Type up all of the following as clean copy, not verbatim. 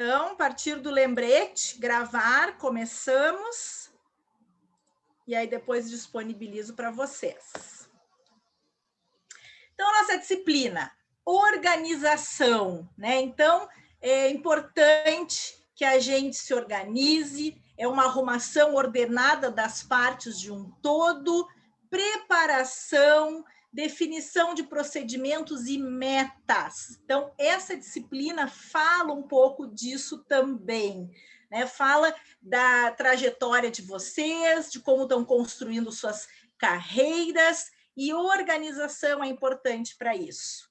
Então, a partir do lembrete, gravar, começamos. E aí depois disponibilizo para vocês. Então, nossa disciplina, organização, né? Então, é importante que a gente se organize, é uma arrumação ordenada das partes de um todo, preparação, definição de procedimentos e metas. Então, essa disciplina fala um pouco disso também, né? Fala da trajetória de vocês, de como estão construindo suas carreiras, e organização é importante para isso.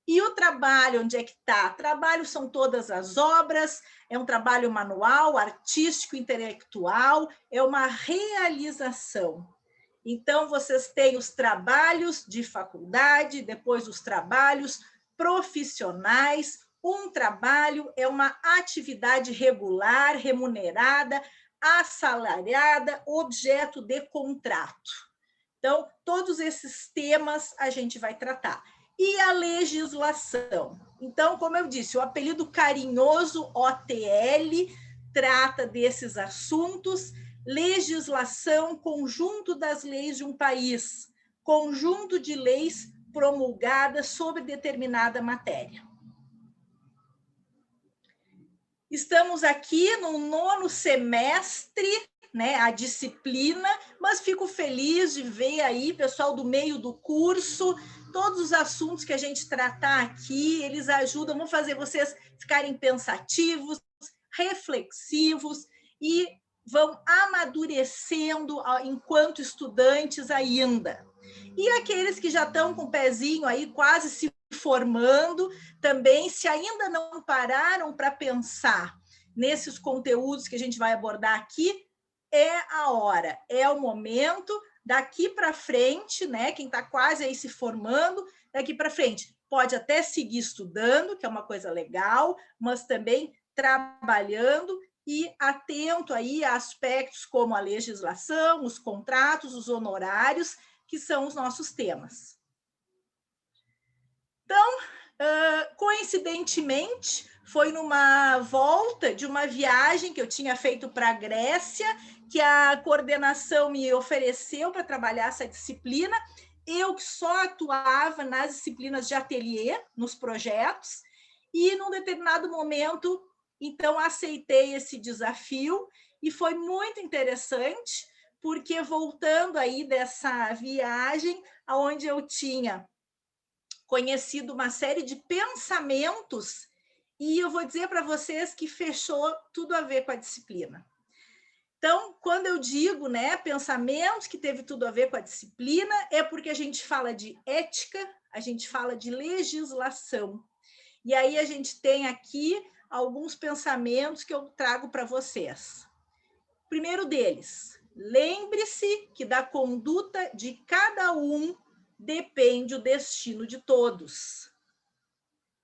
E o trabalho, onde é que está? Trabalho são todas as obras, é um trabalho manual, artístico, intelectual, é uma realização. Então, vocês têm os trabalhos de faculdade, depois os trabalhos profissionais. Um trabalho é uma atividade regular, remunerada, assalariada, objeto de contrato. Então, todos esses temas a gente vai tratar. E a legislação. Então, como eu disse, o apelido carinhoso OTL trata desses assuntos. Legislação, conjunto das leis de um país, conjunto de leis promulgadas sobre determinada matéria. Estamos aqui no 9º semestre, né, a disciplina, mas fico feliz de ver aí, pessoal do meio do curso, todos os assuntos que a gente tratar aqui, eles ajudam, vão fazer vocês ficarem pensativos, reflexivos e vão amadurecendo enquanto estudantes ainda. E aqueles que já estão com o pezinho aí quase se formando, também, se ainda não pararam para pensar nesses conteúdos que a gente vai abordar aqui, é a hora, é o momento, daqui para frente, né? Quem está quase aí se formando, daqui para frente, pode até seguir estudando, que é uma coisa legal, mas também trabalhando e atento aí a aspectos como a legislação, os contratos, os honorários, que são os nossos temas. Então, coincidentemente, foi numa volta de uma viagem que eu tinha feito para a Grécia, que a coordenação me ofereceu para trabalhar essa disciplina. Eu que só atuava nas disciplinas de ateliê, nos projetos, e num determinado momento, então, aceitei esse desafio e foi muito interessante, porque voltando aí dessa viagem, onde eu tinha conhecido uma série de pensamentos, e eu vou dizer para vocês que fechou tudo a ver com a disciplina. Então, quando eu digo, né, pensamentos que teve tudo a ver com a disciplina, é porque a gente fala de ética, a gente fala de legislação. E aí a gente tem aqui alguns pensamentos que eu trago para vocês. Primeiro deles, lembre-se que da conduta de cada um depende o destino de todos.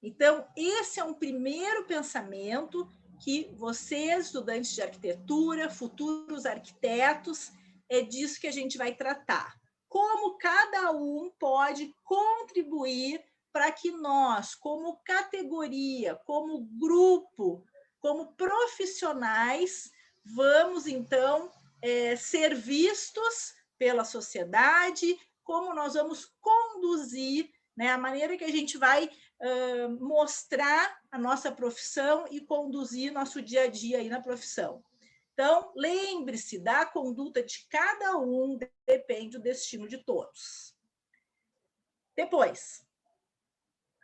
Então, esse é um primeiro pensamento que vocês, estudantes de arquitetura, futuros arquitetos, é disso que a gente vai tratar. Como cada um pode contribuir para que nós, como categoria, como grupo, como profissionais, vamos, então, ser vistos pela sociedade, como nós vamos conduzir, né, a maneira que a gente vai mostrar a nossa profissão e conduzir nosso dia a dia aí na profissão. Então, lembre-se, da conduta de cada um depende o destino de todos. Depois,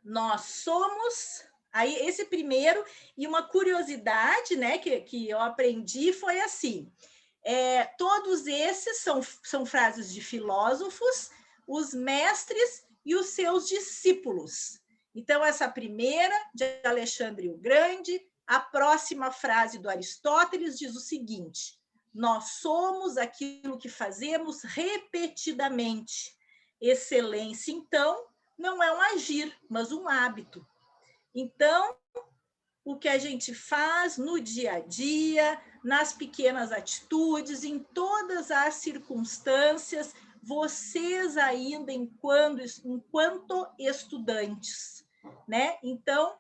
nós somos... Aí, esse primeiro, e uma curiosidade, né, que eu aprendi foi assim, todos esses são frases de filósofos, os mestres e os seus discípulos. Então, essa primeira, de Alexandre o Grande, a próxima frase do Aristóteles diz o seguinte: nós somos aquilo que fazemos repetidamente. Excelência, então, não é um agir, mas um hábito. Então, o que a gente faz no dia a dia, nas pequenas atitudes, em todas as circunstâncias, vocês ainda enquanto estudantes, né? Então,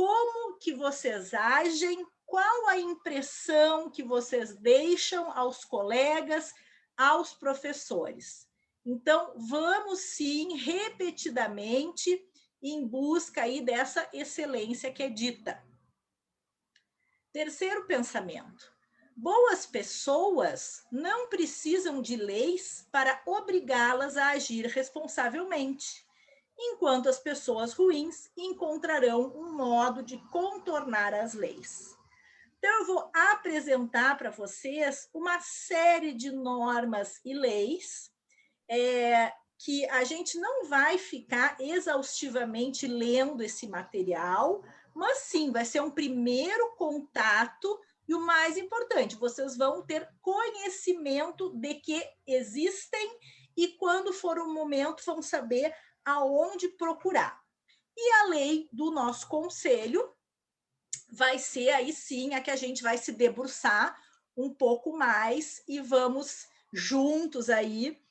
como que vocês agem, qual a impressão que vocês deixam aos colegas, aos professores. Então, vamos sim, repetidamente, em busca aí dessa excelência que é dita. Terceiro pensamento. Boas pessoas não precisam de leis para obrigá-las a agir responsavelmente, enquanto as pessoas ruins encontrarão um modo de contornar as leis. Então, eu vou apresentar para vocês uma série de normas e leis que a gente não vai ficar exaustivamente lendo esse material, mas sim, vai ser um primeiro contato e o mais importante, vocês vão ter conhecimento de que existem e quando for o momento vão saber aonde procurar. E a lei do nosso conselho vai ser aí sim a que a gente vai se debruçar um pouco mais e vamos juntos aí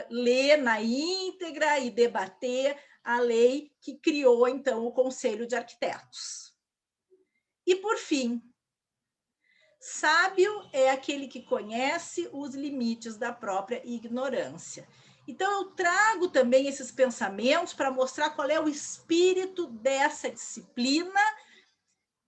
ler na íntegra e debater a lei que criou então o Conselho de Arquitetos. E por fim, sábio é aquele que conhece os limites da própria ignorância. Então, eu trago também esses pensamentos para mostrar qual é o espírito dessa disciplina.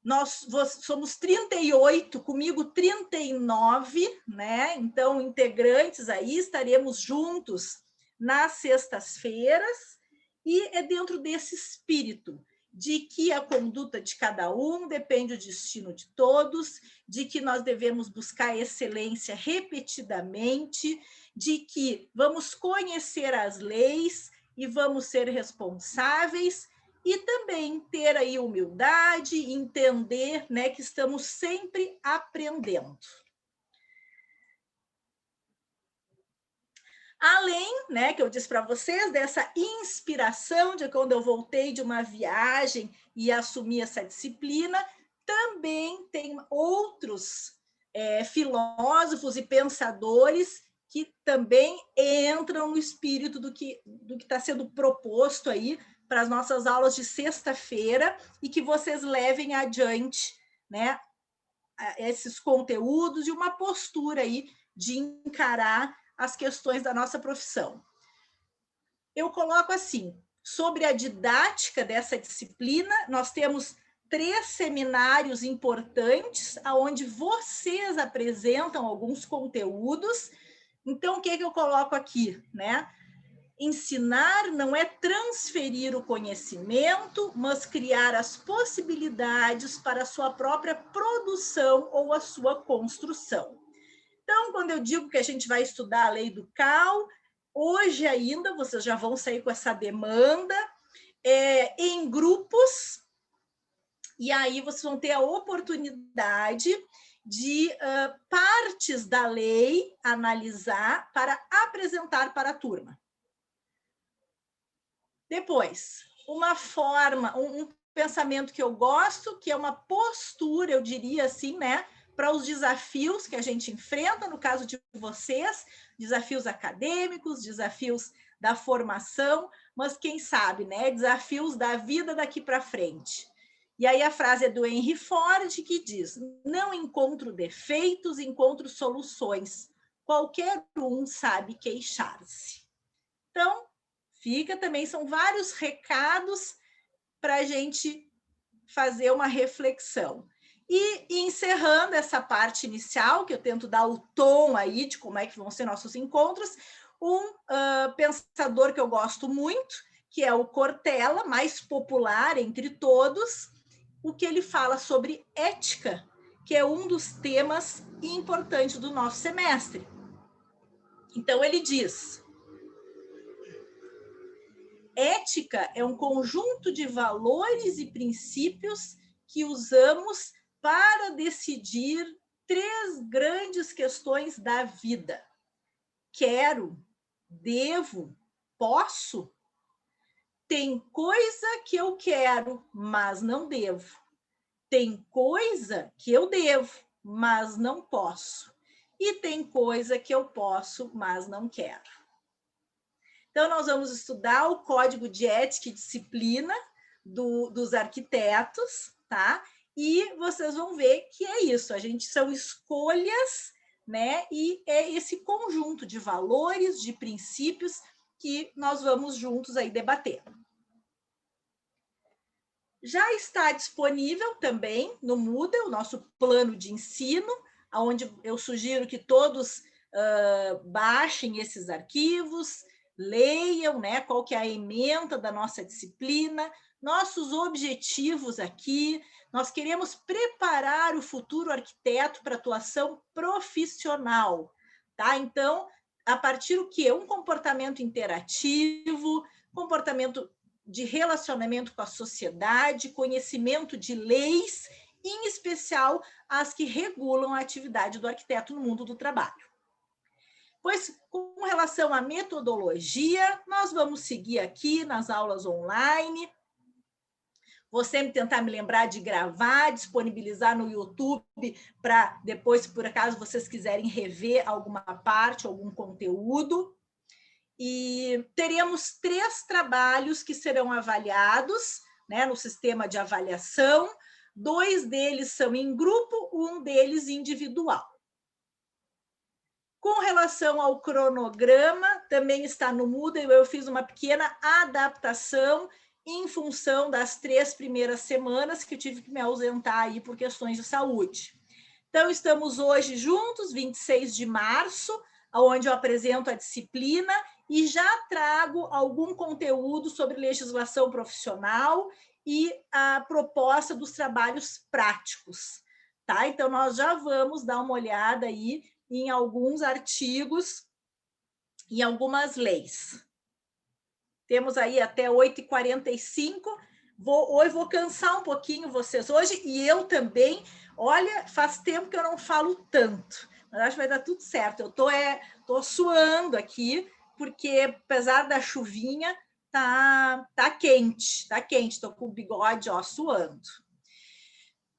Nós somos 38, comigo 39, né? Então, integrantes aí, estaremos juntos nas sextas-feiras, e é dentro desse espírito de que a conduta de cada um depende do destino de todos, de que nós devemos buscar excelência repetidamente, de que vamos conhecer as leis e vamos ser responsáveis, e também ter aí humildade, entender, né, que estamos sempre aprendendo. Além, né, que eu disse para vocês, dessa inspiração de quando eu voltei de uma viagem e assumi essa disciplina, também tem outros filósofos e pensadores que também entram no espírito do que está sendo proposto aí para as nossas aulas de sexta-feira e que vocês levem adiante, né, esses conteúdos e uma postura aí de encarar as questões da nossa profissão. Eu coloco assim, sobre a didática dessa disciplina, nós temos 3 seminários importantes, onde vocês apresentam alguns conteúdos. Então, o que eu coloco aqui, né? Ensinar não é transferir o conhecimento, mas criar as possibilidades para a sua própria produção ou a sua construção. Então, quando eu digo que a gente vai estudar a lei do Cal, hoje ainda vocês já vão sair com essa demanda em grupos, e aí vocês vão ter a oportunidade de partes da lei analisar para apresentar para a turma. Depois, uma forma, um pensamento que eu gosto, que é uma postura, eu diria assim, né, para os desafios que a gente enfrenta, no caso de vocês, desafios acadêmicos, desafios da formação, mas quem sabe, né, desafios da vida daqui para frente. E aí a frase é do Henry Ford, que diz: não encontro defeitos, encontro soluções. Qualquer um sabe queixar-se. Então, fica também, são vários recados para a gente fazer uma reflexão. E encerrando essa parte inicial, que eu tento dar o tom aí de como é que vão ser nossos encontros, um pensador que eu gosto muito, que é o Cortella, mais popular entre todos, o que ele fala sobre ética, que é um dos temas importantes do nosso semestre. Então, ele diz: ética é um conjunto de valores e princípios que usamos para decidir 3 grandes questões da vida. Quero, devo, posso? Tem coisa que eu quero, mas não devo. Tem coisa que eu devo, mas não posso. E tem coisa que eu posso, mas não quero. Então, nós vamos estudar o Código de Ética e Disciplina, dos arquitetos, tá? E vocês vão ver que é isso, a gente são escolhas, né? E é esse conjunto de valores, de princípios que nós vamos juntos aí debater. Já está disponível também no Moodle o nosso plano de ensino, onde eu sugiro que todos baixem esses arquivos, leiam, né, qual que é a ementa da nossa disciplina, nossos objetivos aqui. Nós queremos preparar o futuro arquiteto para atuação profissional, tá? Então, a partir do quê? Um comportamento interativo, comportamento de relacionamento com a sociedade, conhecimento de leis, em especial as que regulam a atividade do arquiteto no mundo do trabalho. Pois, com relação à metodologia, nós vamos seguir aqui nas aulas online. Vou sempre tentar me lembrar de gravar, disponibilizar no YouTube, para depois, se por acaso vocês quiserem rever alguma parte, algum conteúdo. E teremos 3 trabalhos que serão avaliados, né, no sistema de avaliação. 2 deles são em grupo, 1 deles individual. Com relação ao cronograma, também está no Moodle, eu fiz uma pequena adaptação em função das 3 primeiras semanas que eu tive que me ausentar aí por questões de saúde. Então, estamos hoje juntos, 26 de março, onde eu apresento a disciplina e já trago algum conteúdo sobre legislação profissional e a proposta dos trabalhos práticos, tá? Então, nós já vamos dar uma olhada aí em alguns artigos e algumas leis. Temos aí até 8h45. Hoje vou cansar um pouquinho vocês hoje, e eu também. Olha, faz tempo que eu não falo tanto, mas acho que vai dar tudo certo. Eu tô suando aqui, porque apesar da chuvinha, tá quente, estou com o bigode, ó, suando.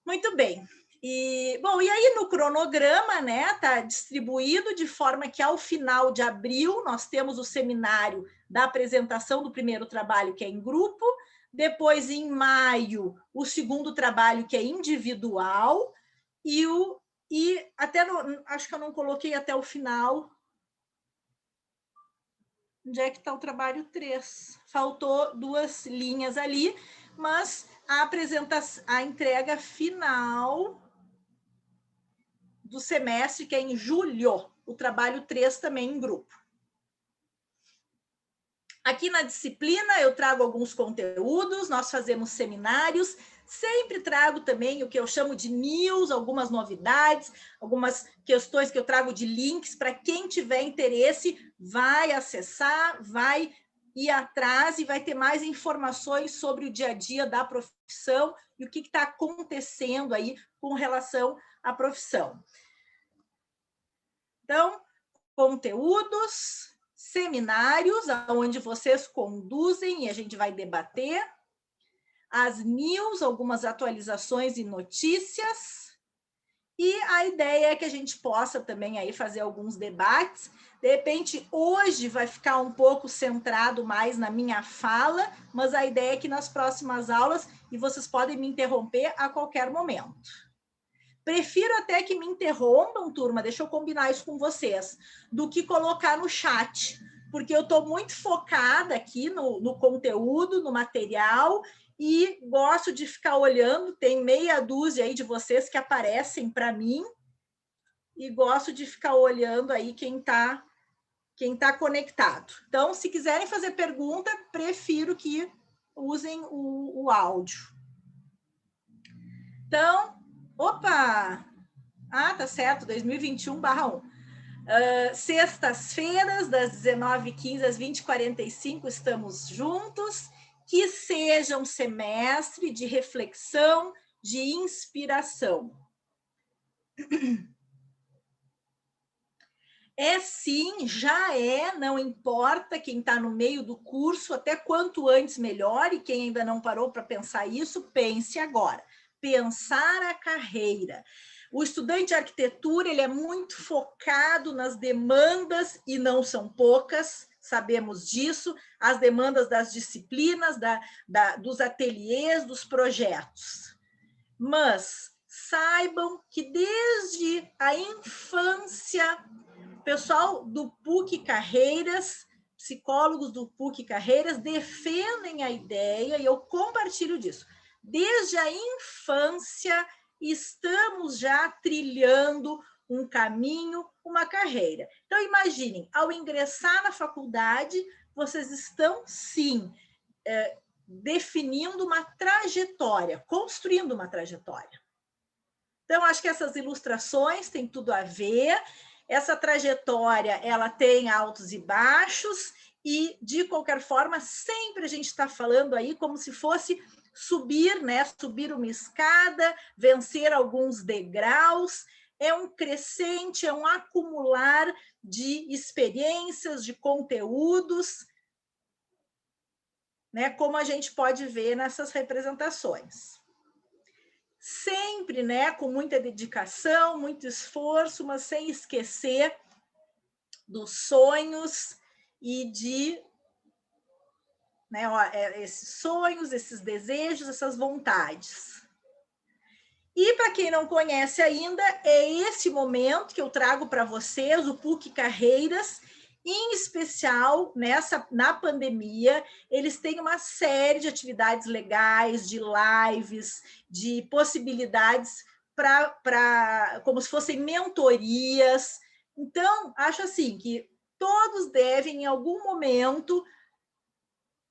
Muito bem. E aí no cronograma, né, tá distribuído de forma que ao final de abril nós temos o seminário da apresentação do primeiro trabalho, que é em grupo, depois em maio o segundo trabalho, que é individual, e até acho que eu não coloquei até o final. Onde é que está o trabalho 3? Faltou 2 linhas ali, mas a entrega final do semestre, que é em julho, o trabalho 3 também em grupo. Aqui na disciplina eu trago alguns conteúdos, nós fazemos seminários, sempre trago também o que eu chamo de news, algumas novidades, algumas questões que eu trago de links para quem tiver interesse, vai acessar, vai ir atrás e vai ter mais informações sobre o dia a dia da profissão e o que está acontecendo aí com relação à profissão. Então, conteúdos, seminários, onde vocês conduzem e a gente vai debater, as news, algumas atualizações e notícias, e a ideia é que a gente possa também aí fazer alguns debates. De repente, hoje vai ficar um pouco centrado mais na minha fala, mas a ideia é que nas próximas aulas, e vocês podem me interromper a qualquer momento. Prefiro até que me interrompam, turma, deixa eu combinar isso com vocês, do que colocar no chat, porque eu estou muito focada aqui no conteúdo, no material, e gosto de ficar olhando, tem meia dúzia aí de vocês que aparecem para mim, e gosto de ficar olhando aí quem tá conectado. Então, se quiserem fazer pergunta, prefiro que usem o áudio. Então, opa! Ah, tá certo, 2021/1. Sextas-feiras, das 19h15 às 20h45, estamos juntos. Que seja um semestre de reflexão, de inspiração. É sim, já é, não importa quem está no meio do curso, até quanto antes melhor, e quem ainda não parou para pensar isso, pense agora. Pensar a carreira. O estudante de arquitetura, ele é muito focado nas demandas, e não são poucas, sabemos disso, as demandas das disciplinas, dos ateliês, dos projetos. Mas saibam que desde a infância, o pessoal do PUC Carreiras, psicólogos do PUC Carreiras, defendem a ideia, e eu compartilho disso. Desde a infância, estamos já trilhando um caminho, uma carreira. Então, imaginem, ao ingressar na faculdade, vocês estão, sim, definindo uma trajetória, construindo uma trajetória. Então, acho que essas ilustrações têm tudo a ver. Essa trajetória, ela tem altos e baixos, e, de qualquer forma, sempre a gente está falando aí como se fosse subir, né? Subir uma escada, vencer alguns degraus. É um crescente, é um acumular de experiências, de conteúdos, né? Como a gente pode ver nessas representações. Sempre, né, com muita dedicação, muito esforço, mas sem esquecer dos sonhos e de, né, esses sonhos, esses desejos, essas vontades. E para quem não conhece ainda, é esse momento que eu trago para vocês, o PUC Carreiras, em especial na pandemia, eles têm uma série de atividades legais, de lives, de possibilidades como se fossem mentorias. Então, acho assim que todos devem, em algum momento,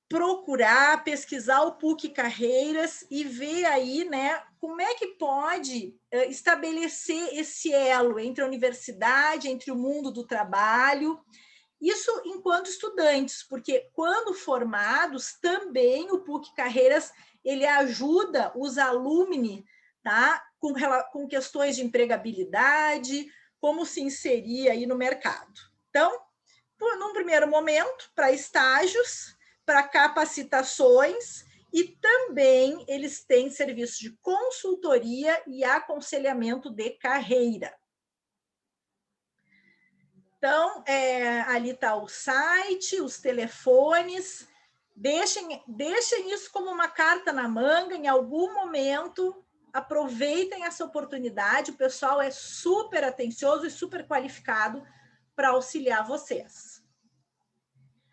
procurar, pesquisar o PUC Carreiras e ver aí, né, como é que pode estabelecer esse elo entre a universidade, entre o mundo do trabalho. Isso enquanto estudantes, porque quando formados, também o PUC Carreiras ele ajuda os alumni, tá, com questões de empregabilidade, como se inserir aí no mercado. Então, num primeiro momento, para estágios, para capacitações, e também eles têm serviços de consultoria e aconselhamento de carreira. Então, ali está o site, os telefones. Deixem isso como uma carta na manga, em algum momento, aproveitem essa oportunidade, o pessoal é super atencioso e super qualificado para auxiliar vocês.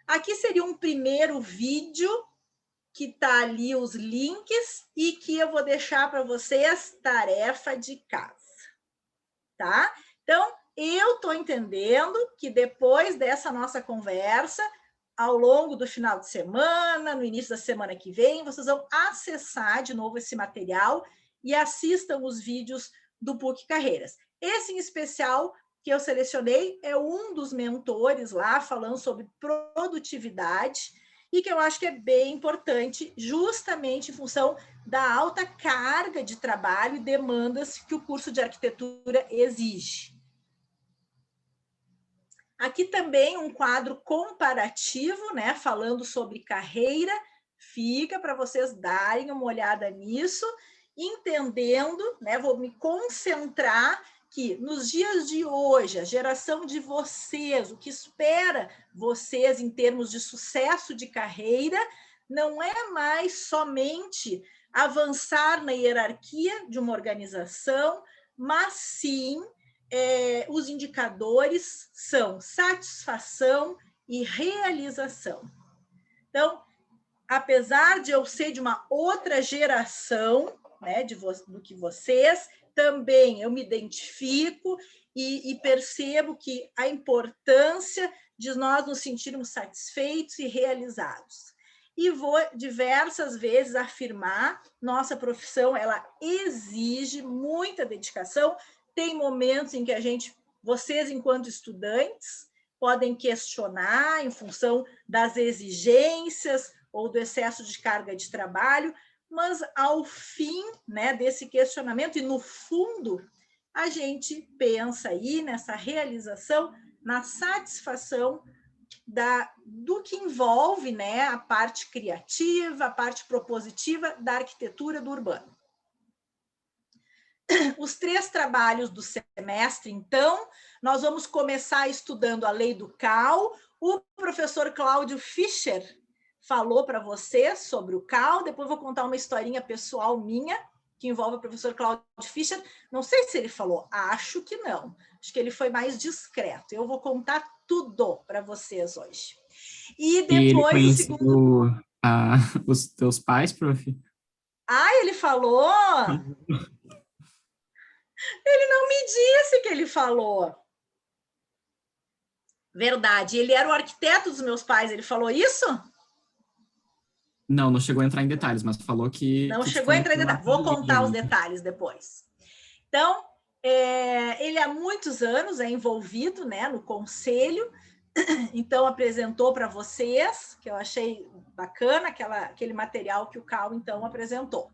Aqui seria um primeiro vídeo, que está ali os links, e que eu vou deixar para vocês tarefa de casa. Tá? Então, eu estou entendendo que depois dessa nossa conversa, ao longo do final de semana, no início da semana que vem, vocês vão acessar de novo esse material e assistam os vídeos do PUC Carreiras. Esse em especial que eu selecionei é um dos mentores lá falando sobre produtividade e que eu acho que é bem importante, justamente em função da alta carga de trabalho e demandas que o curso de arquitetura exige. Aqui também um quadro comparativo, né, falando sobre carreira, fica para vocês darem uma olhada nisso, entendendo, né, vou me concentrar que nos dias de hoje, a geração de vocês, o que espera vocês em termos de sucesso de carreira, não é mais somente avançar na hierarquia de uma organização, mas sim os indicadores são satisfação e realização. Então, apesar de eu ser de uma outra geração, né, do que vocês, também eu me identifico e percebo que a importância de nós nos sentirmos satisfeitos e realizados. E vou diversas vezes afirmar, nossa profissão, ela exige muita dedicação. Tem momentos em que vocês, enquanto estudantes, podem questionar em função das exigências ou do excesso de carga de trabalho, mas ao fim, né, desse questionamento, e no fundo, a gente pensa aí nessa realização, na satisfação do que envolve, né, a parte criativa, a parte propositiva da arquitetura do urbano. Os 3 trabalhos do semestre, então, nós vamos começar estudando a lei do Cal, O professor Cláudio Fischer falou para você sobre o CAL, depois vou contar uma historinha pessoal minha, que envolve o professor Cláudio Fischer. Não sei se ele falou, acho que não. Acho que ele foi mais discreto. Eu vou contar tudo para vocês hoje. E E ele depois o segundo... conheceu os teus pais, prof? Ah, ele falou? Ele não me disse que ele falou. Verdade. Ele era o arquiteto dos meus pais, ele falou isso? Não, não chegou a entrar em detalhes, mas falou Não que te chegou a entrar em conheceu na detalhes. Vou igreja. contar os detalhes depois. Então, ele há muitos anos é envolvido, né, no conselho, então apresentou para vocês, que eu achei bacana, aquele material que o Cal, então, apresentou.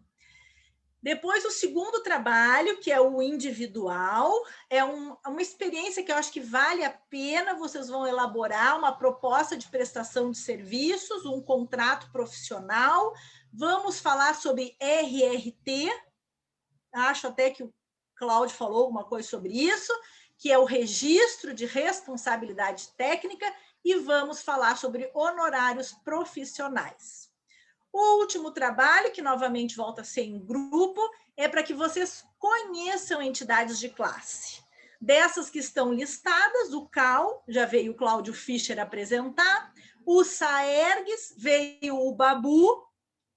Depois, o segundo trabalho, que é o individual, é uma experiência que eu acho que vale a pena, vocês vão elaborar uma proposta de prestação de serviços, um contrato profissional, vamos falar sobre RRT, acho até que o Cláudio falou alguma coisa sobre isso, que é o registro de responsabilidade técnica, e vamos falar sobre honorários profissionais. O último trabalho, que novamente volta a ser em grupo, é para que vocês conheçam entidades de classe. Dessas que estão listadas, o CAL, já veio o Cláudio Fischer apresentar, o SAERGS, veio o Babu,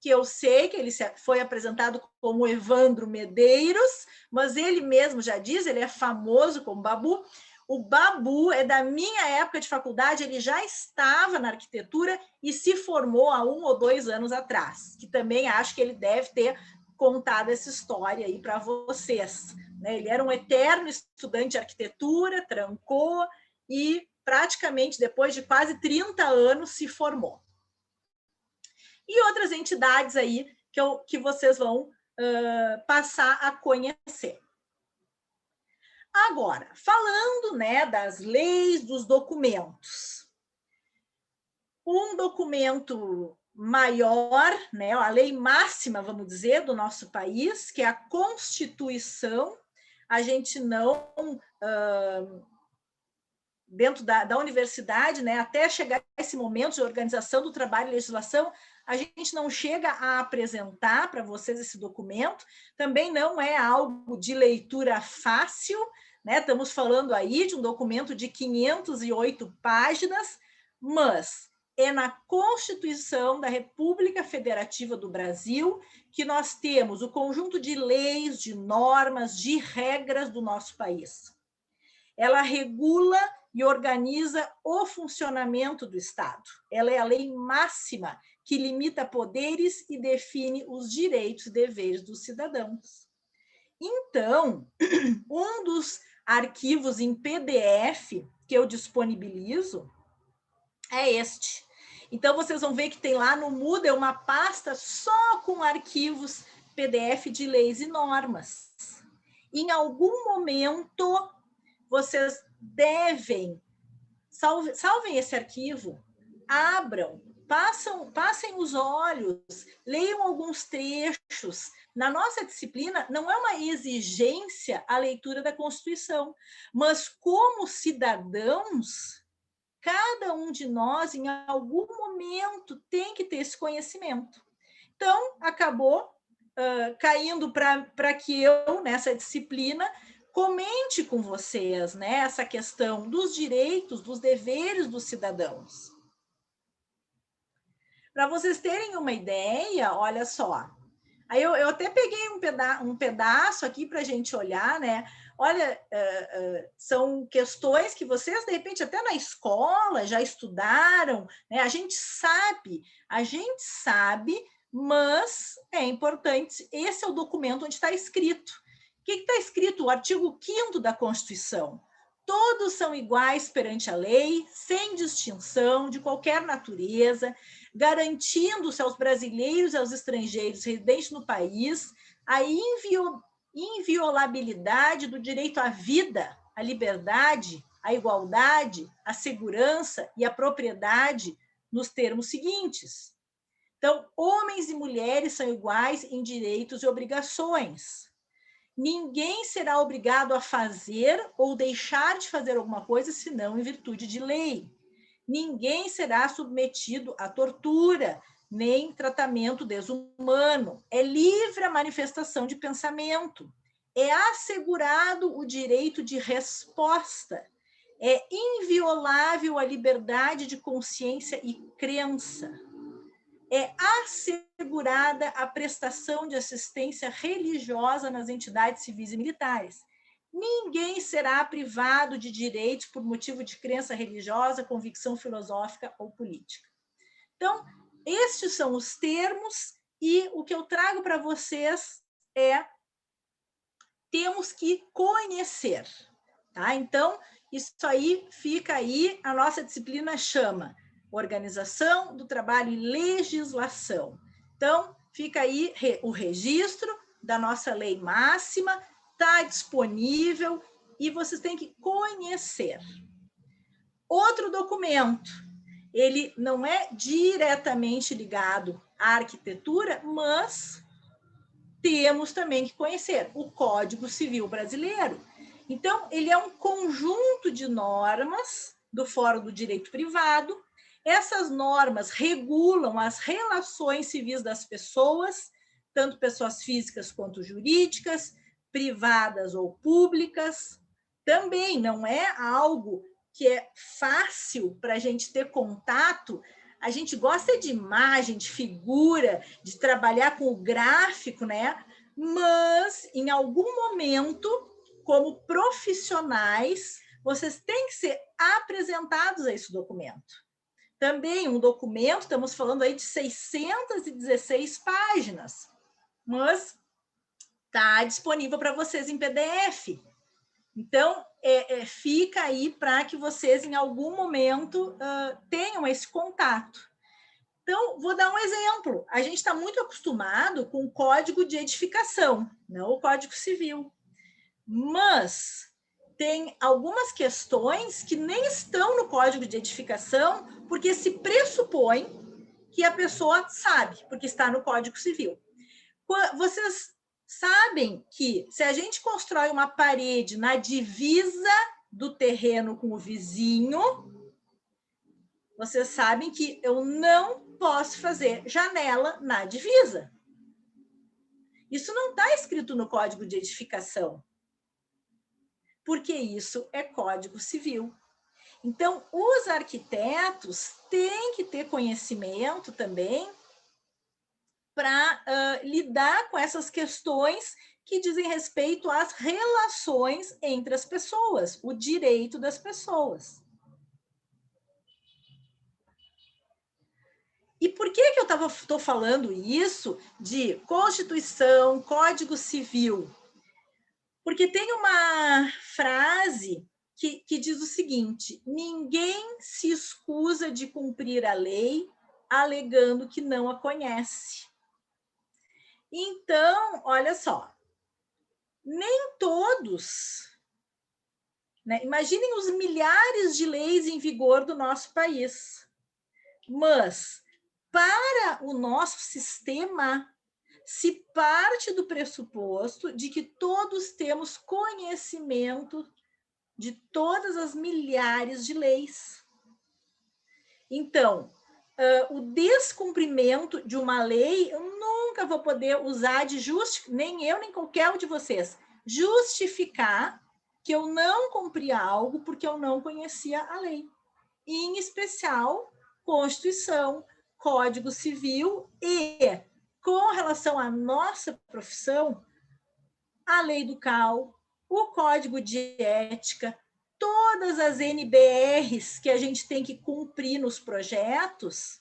que eu sei que ele foi apresentado como Evandro Medeiros, mas ele mesmo já diz, ele é famoso como Babu. O Babu é da minha época de faculdade, ele já estava na arquitetura e se formou há 1 ou 2 anos atrás, que também acho que ele deve ter contado essa história aí para vocês. Ele era um eterno estudante de arquitetura, trancou e praticamente depois de quase 30 anos se formou. E outras entidades aí que vocês vão passar a conhecer. Agora, falando, né, das leis, dos documentos. Um documento maior, né, a lei máxima, vamos dizer, do nosso país, que é a Constituição. A gente não, dentro da universidade, né, até chegar esse momento de organização do trabalho e legislação, a gente não chega a apresentar para vocês esse documento, também não é algo de leitura fácil, né? Estamos falando aí de um documento de 508 páginas, mas é na Constituição da República Federativa do Brasil que nós temos o conjunto de leis, de normas, de regras do nosso país. Ela regula e organiza o funcionamento do Estado. Ela é a lei máxima que limita poderes e define os direitos e deveres dos cidadãos. Então, um dos arquivos em PDF que eu disponibilizo é este. Então, vocês vão ver que tem lá no Moodle uma pasta só com arquivos PDF de leis e normas. Em algum momento, vocês devem, salvem esse arquivo, abram, passem os olhos, leiam alguns trechos. Na nossa disciplina, não é uma exigência a leitura da Constituição, mas como cidadãos, cada um de nós, em algum momento, tem que ter esse conhecimento. Então, acabou caindo para que eu, nessa disciplina, comente com vocês, né, essa questão dos direitos, dos deveres dos cidadãos. Para vocês terem uma ideia, olha só. Aí eu até peguei um pedaço aqui para a gente olhar, né? Olha, são questões que vocês, de repente, até na escola já estudaram, né? A gente sabe, mas é importante, esse é o documento onde está escrito. O que está escrito? O artigo 5º da Constituição. Todos são iguais perante a lei, sem distinção, de qualquer natureza, garantindo-se aos brasileiros e aos estrangeiros residentes no país a inviolabilidade do direito à vida, à liberdade, à igualdade, à segurança e à propriedade nos termos seguintes. Então, homens e mulheres são iguais em direitos e obrigações. Ninguém será obrigado a fazer ou deixar de fazer alguma coisa senão em virtude de lei. Ninguém será submetido à tortura, nem tratamento desumano. É livre a manifestação de pensamento. É assegurado o direito de resposta. É inviolável a liberdade de consciência e crença. É assegurada a prestação de assistência religiosa nas entidades civis e militares. Ninguém será privado de direitos por motivo de crença religiosa, convicção filosófica ou política. Então, estes são os termos e o que eu trago para vocês é temos que conhecer, tá? Então, isso aí fica aí, a nossa disciplina chama Organização do Trabalho e Legislação. Então, fica aí o registro da nossa lei máxima, está disponível e vocês têm que conhecer. Outro documento, ele não é diretamente ligado à arquitetura, mas temos também que conhecer o Código Civil Brasileiro. Então, ele é um conjunto de normas do Fórum do Direito Privado. Essas normas regulam as relações civis das pessoas, tanto pessoas físicas quanto jurídicas, privadas ou públicas. Também não é algo que é fácil para a gente ter contato. A gente gosta de imagem, de figura, de trabalhar com o gráfico, né? Mas, em algum momento, como profissionais, vocês têm que ser apresentados a esse documento. Também um documento, estamos falando aí de 616 páginas, mas está disponível para vocês em PDF. Então, fica aí para que vocês, em algum momento, tenham esse contato. Então, vou dar um exemplo. A gente está muito acostumado com o Código de Edificação, não o Código Civil. Mas tem algumas questões que nem estão no Código de Edificação, porque se pressupõe que a pessoa sabe, porque está no Código Civil. Vocês sabem que se a gente constrói uma parede na divisa do terreno com o vizinho, vocês sabem que eu não posso fazer janela na divisa. Isso não está escrito no Código de Edificação, porque isso é Código Civil. Então, os arquitetos têm que ter conhecimento também para lidar com essas questões que dizem respeito às relações entre as pessoas, o direito das pessoas. E por que eu estou falando isso de Constituição, Código Civil? Porque tem uma frase que diz o seguinte: ninguém se escusa de cumprir a lei alegando que não a conhece. Então, olha só, nem todos, né? Imaginem os milhares de leis em vigor do nosso país, mas para o nosso sistema se parte do pressuposto de que todos temos conhecimento de todas as milhares de leis. Então, o descumprimento de uma lei, eu nunca vou poder usar de nem eu, nem qualquer um de vocês, justificar que eu não cumpri algo porque eu não conhecia a lei. E, em especial, Constituição, Código Civil e, com relação à nossa profissão, a Lei do CAL, o Código de Ética, todas as NBRs que a gente tem que cumprir nos projetos,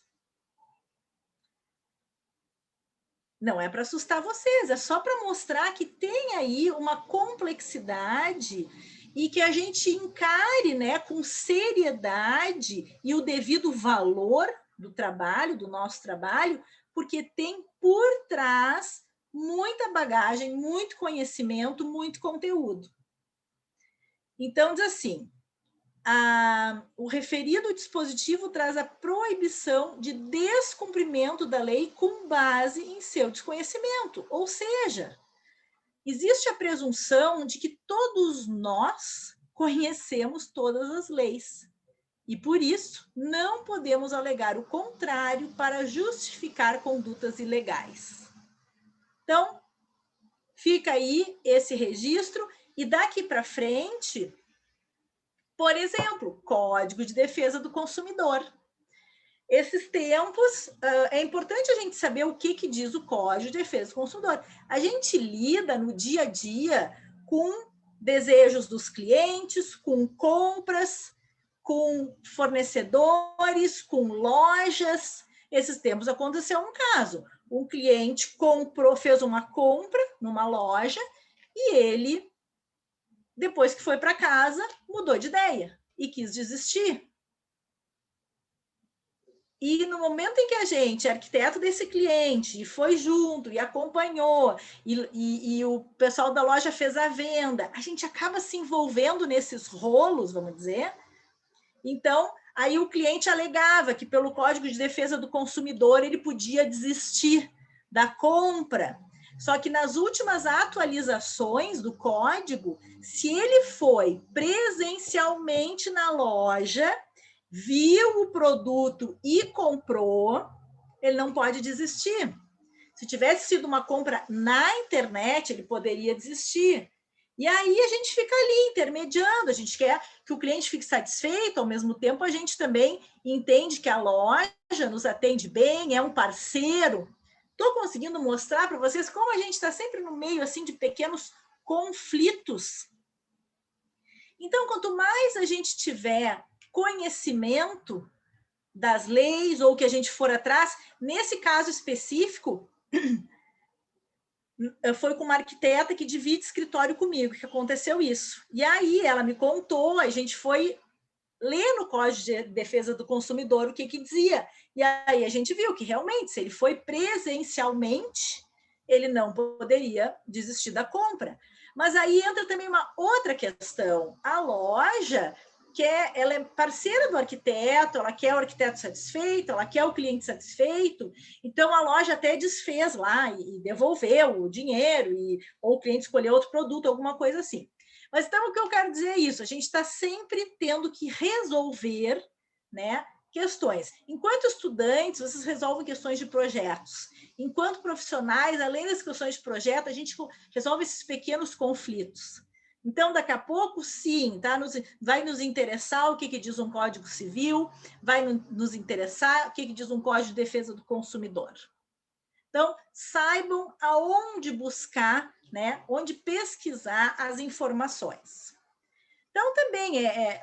não é para assustar vocês, é só para mostrar que tem aí uma complexidade e que a gente encare, né, com seriedade e o devido valor do trabalho, do nosso trabalho, porque tem por trás muita bagagem, muito conhecimento, muito conteúdo. Então, diz assim, o referido dispositivo traz a proibição de descumprimento da lei com base em seu desconhecimento, ou seja, existe a presunção de que todos nós conhecemos todas as leis. E, por isso, não podemos alegar o contrário para justificar condutas ilegais. Então, fica aí esse registro, e daqui para frente, por exemplo, Código de Defesa do Consumidor. Esses tempos, é importante a gente saber o que diz o Código de Defesa do Consumidor. A gente lida no dia a dia com desejos dos clientes, com compras, com fornecedores, com lojas. Esses tempos aconteceu um caso. Um cliente fez uma compra numa loja e ele, depois que foi para casa, mudou de ideia e quis desistir. E no momento em que a gente, arquiteto desse cliente, foi junto e acompanhou, e o pessoal da loja fez a venda, a gente acaba se envolvendo nesses rolos, vamos dizer. Então, aí o cliente alegava que pelo Código de Defesa do Consumidor ele podia desistir da compra. Só que nas últimas atualizações do código, se ele foi presencialmente na loja, viu o produto e comprou, ele não pode desistir. Se tivesse sido uma compra na internet, ele poderia desistir. E aí a gente fica ali intermediando, a gente quer que o cliente fique satisfeito, ao mesmo tempo a gente também entende que a loja nos atende bem, é um parceiro. Estou conseguindo mostrar para vocês como a gente está sempre no meio assim de pequenos conflitos. Então, quanto mais a gente tiver conhecimento das leis ou que a gente for atrás, nesse caso específico, foi com uma arquiteta que divide escritório comigo que aconteceu isso. E aí ela me contou, a gente foi ler no Código de Defesa do Consumidor o que dizia. E aí a gente viu que realmente, se ele foi presencialmente, ele não poderia desistir da compra. Mas aí entra também uma outra questão. A loja ela é parceira do arquiteto, ela quer o arquiteto satisfeito, ela quer o cliente satisfeito, então a loja até desfez lá e devolveu o dinheiro, ou o cliente escolheu outro produto, alguma coisa assim. Mas então o que eu quero dizer é isso, a gente está sempre tendo que resolver, né, questões. Enquanto estudantes, vocês resolvem questões de projetos. Enquanto profissionais, além das questões de projeto, a gente resolve esses pequenos conflitos. Então, daqui a pouco, sim, tá? Vai nos interessar o que diz um Código Civil, vai nos interessar o que diz um Código de Defesa do Consumidor. Então, saibam aonde buscar, né? Onde pesquisar as informações. Então, também,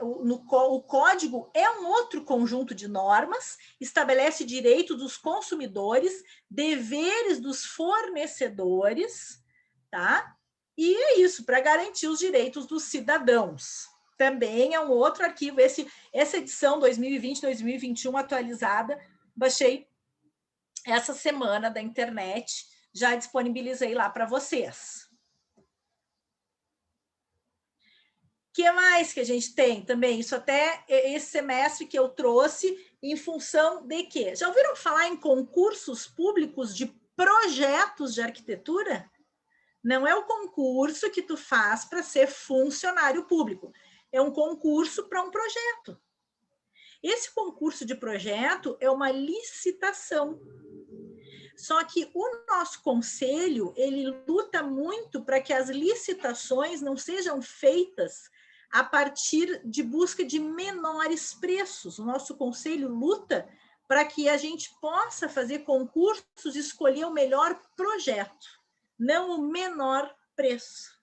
o código é um outro conjunto de normas, estabelece direitos dos consumidores, deveres dos fornecedores, tá? E é isso, para garantir os direitos dos cidadãos. Também é um outro arquivo, essa edição 2020-2021 atualizada, baixei essa semana da internet, já disponibilizei lá para vocês. O que mais que a gente tem também? Isso até esse semestre que eu trouxe em função de quê? Já ouviram falar em concursos públicos de projetos de arquitetura? Não é o concurso que tu faz para ser funcionário público, é um concurso para um projeto. Esse concurso de projeto é uma licitação. Só que o nosso conselho, ele luta muito para que as licitações não sejam feitas a partir de busca de menores preços. O nosso conselho luta para que a gente possa fazer concursos e escolher o melhor projeto, não o menor preço.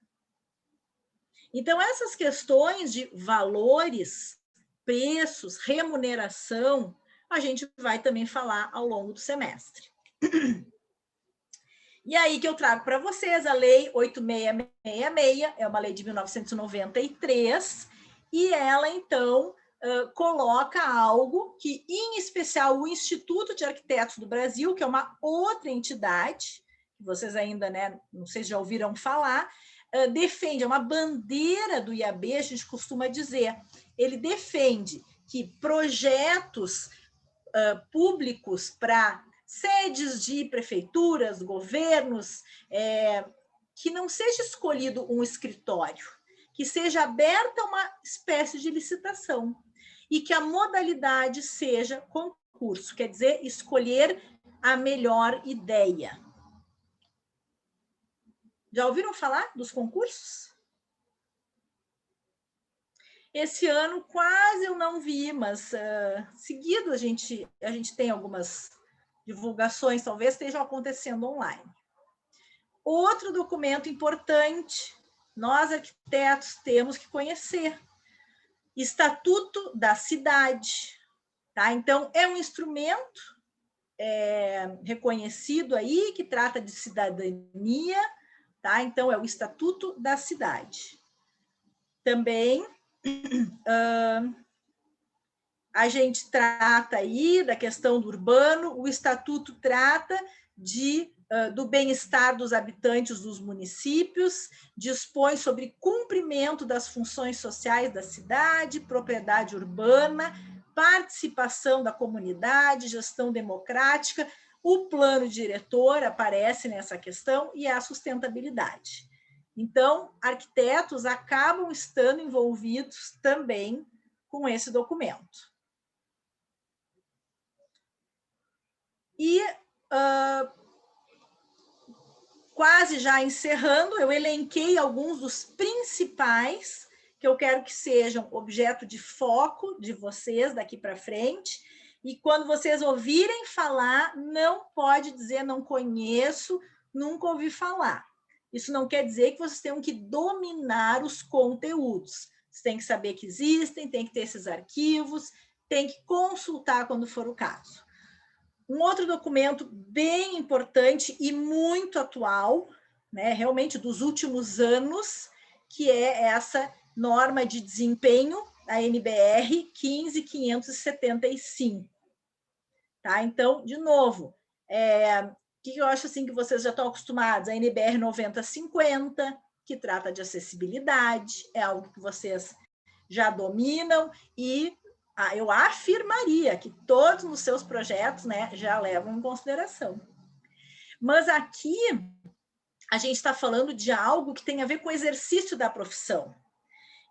Então, essas questões de valores, preços, remuneração, a gente vai também falar ao longo do semestre. E aí que eu trago para vocês a Lei 8666, é uma lei de 1993, e ela, então, coloca algo que, em especial, o Instituto de Arquitetos do Brasil, que é uma outra entidade, que vocês ainda, né, não sei se já ouviram falar, defende, é uma bandeira do IAB, a gente costuma dizer, ele defende que projetos públicos para sedes de prefeituras, governos, que não seja escolhido um escritório, que seja aberta uma espécie de licitação. e que a modalidade seja concurso, quer dizer, escolher a melhor ideia. Já ouviram falar dos concursos? Esse ano quase eu não vi, mas seguido a gente tem algumas divulgações, talvez estejam acontecendo online. Outro documento importante, nós arquitetos temos que conhecer, Estatuto da Cidade, tá? Então, é um instrumento reconhecido aí, que trata de cidadania, tá? Então, é o Estatuto da Cidade. Também, a gente trata aí da questão do urbano, o Estatuto trata do bem-estar dos habitantes dos municípios, dispõe sobre cumprimento das funções sociais da cidade, propriedade urbana, participação da comunidade, gestão democrática, o plano diretor aparece nessa questão e a sustentabilidade. Então, arquitetos acabam estando envolvidos também com esse documento. E, quase já encerrando, eu elenquei alguns dos principais que eu quero que sejam objeto de foco de vocês daqui para frente. E quando vocês ouvirem falar, não pode dizer não conheço, nunca ouvi falar. Isso não quer dizer que vocês tenham que dominar os conteúdos. Você tem que saber que existem, tem que ter esses arquivos, tem que consultar quando for o caso. Um outro documento bem importante e muito atual, né, realmente dos últimos anos, que é essa norma de desempenho, a NBR 15575. Tá? Então, de novo, que eu acho assim que vocês já estão acostumados, a NBR 9050, que trata de acessibilidade, é algo que vocês já dominam e eu afirmaria que todos os seus projetos, né, já levam em consideração. Mas aqui a gente está falando de algo que tem a ver com o exercício da profissão.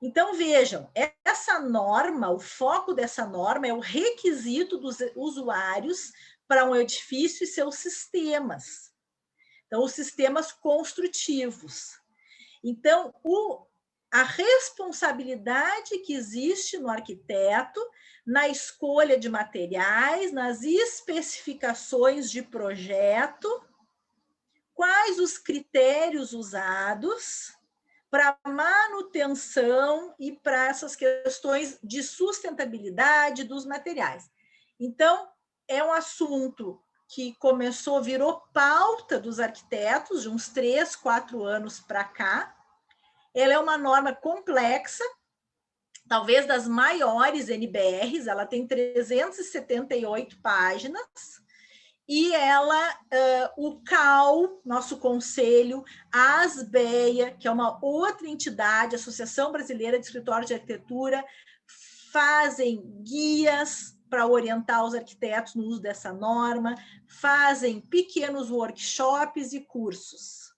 Então, vejam, essa norma, o foco dessa norma é o requisito dos usuários para um edifício e seus sistemas. Então, os sistemas construtivos. Então, a responsabilidade que existe no arquiteto na escolha de materiais, nas especificações de projeto, quais os critérios usados para manutenção e para essas questões de sustentabilidade dos materiais. Então, é um assunto que virou pauta dos arquitetos de uns 3, 4 anos para cá. Ela é uma norma complexa, talvez das maiores NBRs, ela tem 378 páginas, e ela, o CAL, nosso conselho, a ASBEA, que é uma outra entidade, Associação Brasileira de Escritórios de Arquitetura, fazem guias para orientar os arquitetos no uso dessa norma, fazem pequenos workshops e cursos.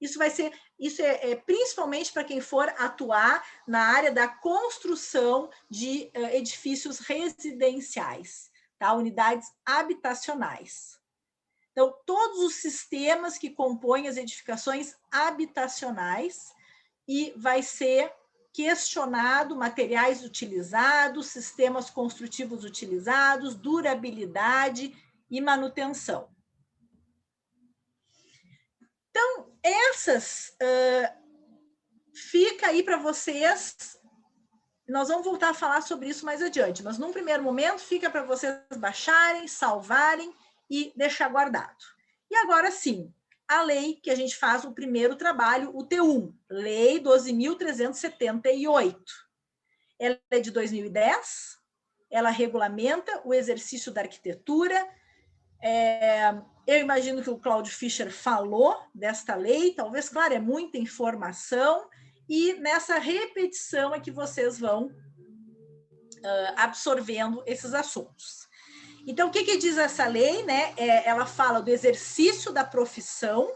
Isso é principalmente para quem for atuar na área da construção de edifícios residenciais, tá? Unidades habitacionais. Então, todos os sistemas que compõem as edificações habitacionais, e vai ser questionado materiais utilizados, sistemas construtivos utilizados, durabilidade e manutenção. Então, fica aí para vocês. Nós vamos voltar a falar sobre isso mais adiante, mas num primeiro momento fica para vocês baixarem, salvarem e deixar guardado. E agora sim, a lei que a gente faz o primeiro trabalho, o T1, Lei 12.378. Ela é de 2010, ela regulamenta o exercício da arquitetura. Eu imagino que o Cláudio Fischer falou desta lei, talvez, claro, é muita informação, e nessa repetição é que vocês vão absorvendo esses assuntos. Então, o que diz essa lei, né? Ela fala do exercício da profissão,